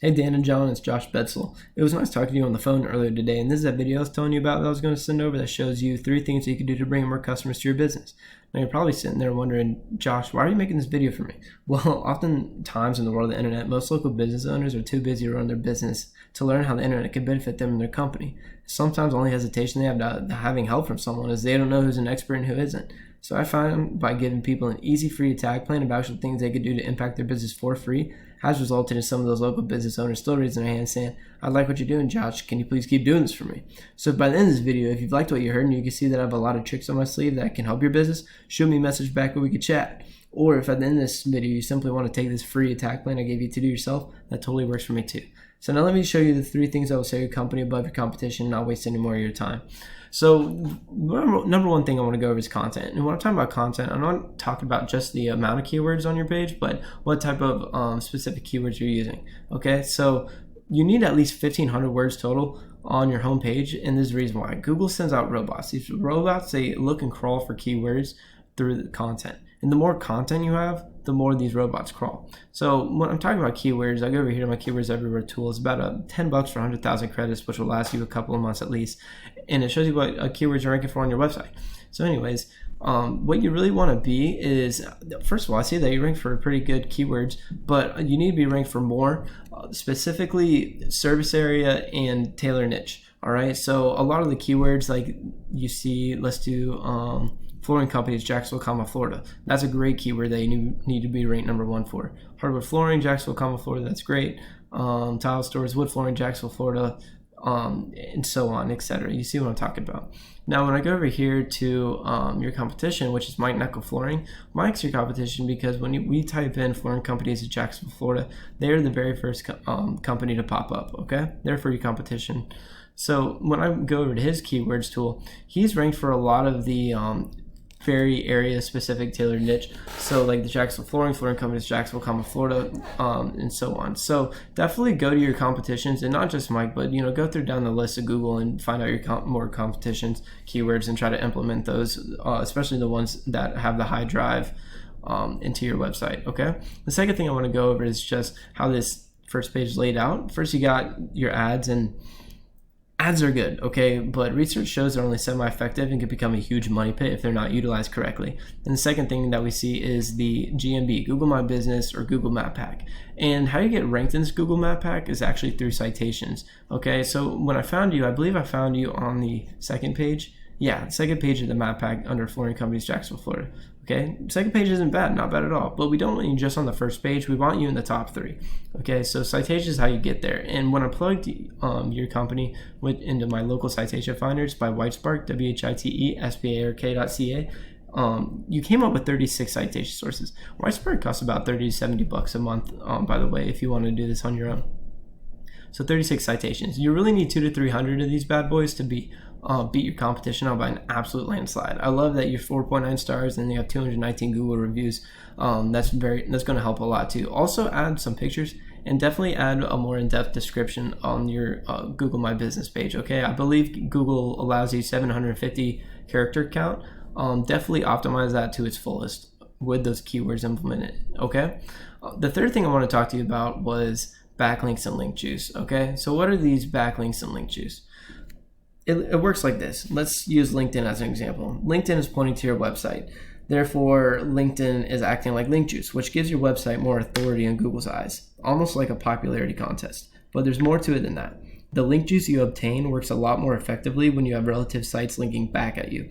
Hey Dan and John, it's Josh Bedsel. It was nice talking to you on the phone earlier today, and this is that video I was telling you about that I was going to send over that shows you 3 things that you can do to bring more customers to your business. Now you're probably sitting there wondering, Josh, why are you making this video for me? Well, oftentimes in the world of the internet, most local business owners are too busy to run their business to learn how the internet can benefit them and their company. Sometimes the only hesitation they have to having help from someone is they don't know who's an expert and who isn't. So I find by giving people an easy free attack plan of actual things they could do to impact their business for free has resulted in some of those local business owners still raising their hands saying, I like what you're doing, Josh. Can you please keep doing this for me? So by the end of this video, if you've liked what you heard and you can see that I have a lot of tricks on my sleeve that can help your business, shoot me a message back and we could chat. Or if at the end of this video you simply want to take this free attack plan I gave you to do yourself, that totally works for me too. So now let me show you the 3 things that will set your company above your competition and not waste any more of your time. So number one thing I want to go over is content. And when I'm talking about content, I'm not talking about just the amount of keywords on your page, but what type of specific keywords you're using. Okay, so you need at least 1,500 words total on your homepage, and there's a reason why. Google sends out robots. These robots, they look and crawl for keywords through the content. And the more content you have, the more these robots crawl. So when I'm talking about keywords, I go over here to my Keywords Everywhere tool. It's about $10 for 100,000 credits, which will last you a couple of months at least. And it shows you what keywords you're ranking for on your website. So anyways, what you really want to be is, first of all, I see that you rank for pretty good keywords, but you need to be ranked for more, specifically service area and tailor niche. All right, so a lot of the keywords like you see, let's do flooring companies, Jacksonville, Florida. That's a great keyword that you need to be ranked number 1 for. Hardwood flooring, Jacksonville, Florida. That's great. Tile stores, wood flooring, Jacksonville, Florida, and so on, etc. You see what I'm talking about. Now, when I go over here to your competition, which is Mike Neckel Flooring, Mike's your competition because when we type in flooring companies in Jacksonville, Florida, they're the very first company to pop up. Okay, they're for your competition. So when I go over to his keywords tool, he's ranked for a lot of the very area specific tailored niche, so like the Jacksonville flooring companies, Jacksonville, Florida, and so on. So definitely go to your competitions, and not just Mike, but go through down the list of Google and find out your more competitions keywords and try to implement those, especially the ones that have the high drive into your website. Okay, the second thing I want to go over is just how this first page is laid out. First, you got your ads, and ads are good, okay, but research shows they're only semi-effective and can become a huge money pit if they're not utilized correctly. And the second thing that we see is the GMB, Google My Business or Google Map Pack. And how you get ranked in this Google Map Pack is actually through citations, okay? So when I found you, I believe I found you on the second page. Yeah, the second page of the Map Pack under Flooring Companies, Jacksonville, Florida. Okay, second page isn't bad, not bad at all, but we don't want you just on the first page. We want you in the top 3. Okay, so citation is how you get there. And when I plugged your company into my local citation finders by Whitespark, WHITESPARK.ca, you came up with 36 citation sources. Whitespark costs about $30 to $70 a month, by the way, if you want to do this on your own. So 36 citations. You really need 200 to 300 of these bad boys to beat your competition out by an absolute landslide. I love that you're 4.9 stars and you have 219 Google reviews. That's going to help a lot too. Also add some pictures and definitely add a more in-depth description on your Google My Business page. Okay, I believe Google allows you 750 character count. Definitely optimize that to its fullest with those keywords implemented. Okay, the third thing I want to talk to you about was backlinks and link juice. Okay, so what are these backlinks and link juice? It works like this. Let's use LinkedIn as an example. LinkedIn is pointing to your website. Therefore, LinkedIn is acting like link juice, which gives your website more authority in Google's eyes, almost like a popularity contest. But there's more to it than that. The link juice you obtain works a lot more effectively when you have relative sites linking back at you.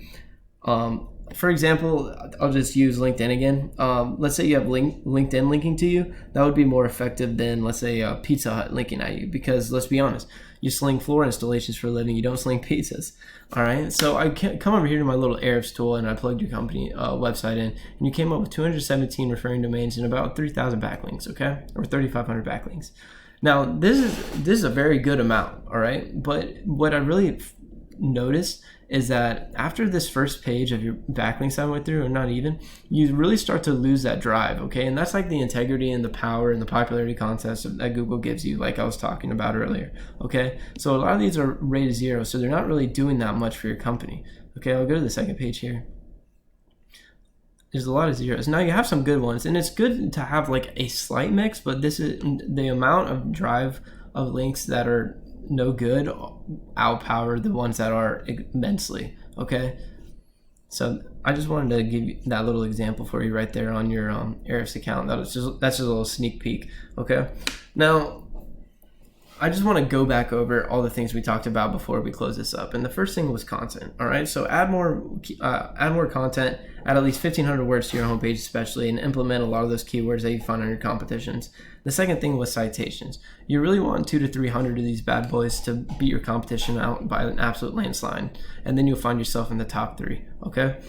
For example, I'll just use LinkedIn again. Let's say you have LinkedIn linking to you. That would be more effective than, let's say, Pizza Hut linking at you, because let's be honest, you sling floor installations for a living. You don't sling pizzas. All right. So I come over here to my little Arabs tool and I plugged your company website in, and you came up with 217 referring domains and about 3,000 backlinks. Okay, or 3,500 backlinks. Now this is a very good amount. All right, but what I really noticed is that after this first page of your backlinks I went through, or not even, you really start to lose that drive, okay? And that's like the integrity and the power and the popularity contest that Google gives you, like I was talking about earlier, okay? So a lot of these are rated 0, so they're not really doing that much for your company, okay? I'll go to the second page here. is a lot of zeros. Now you have some good ones, and it's good to have like a slight mix, but this is the amount of drive of links that are no good outpower the ones that are immensely. Okay, so I just wanted to give you that little example for you right there on your Ahrefs account. That's just a little sneak peek. Okay, now I just want to go back over all the things we talked about before we close this up. And the first thing was content. All right, so add more content, add at least 1,500 words to your homepage especially, and implement a lot of those keywords that you find on your competitions. The second thing was citations. You really want 200 to 300 of these bad boys to beat your competition out by an absolute landslide, and then you'll find yourself in the top 3. Okay.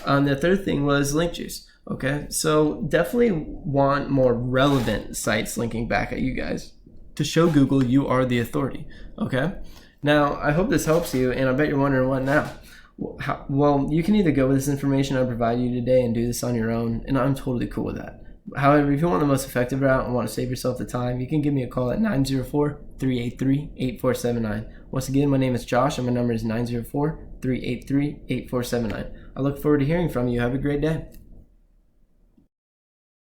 The third thing was link juice. Okay, so definitely want more relevant sites linking back at you guys to show Google you are the authority. Okay, now I hope this helps you, and I bet you're wondering what now. Well, you can either go with this information I provide you today and do this on your own, and I'm totally cool with that. However, if you want the most effective route and want to save yourself the time, you can give me a call at 904-383-8479. Once again, my name is Josh, and my number is 904-383-8479. I look forward to hearing from you. Have a great day.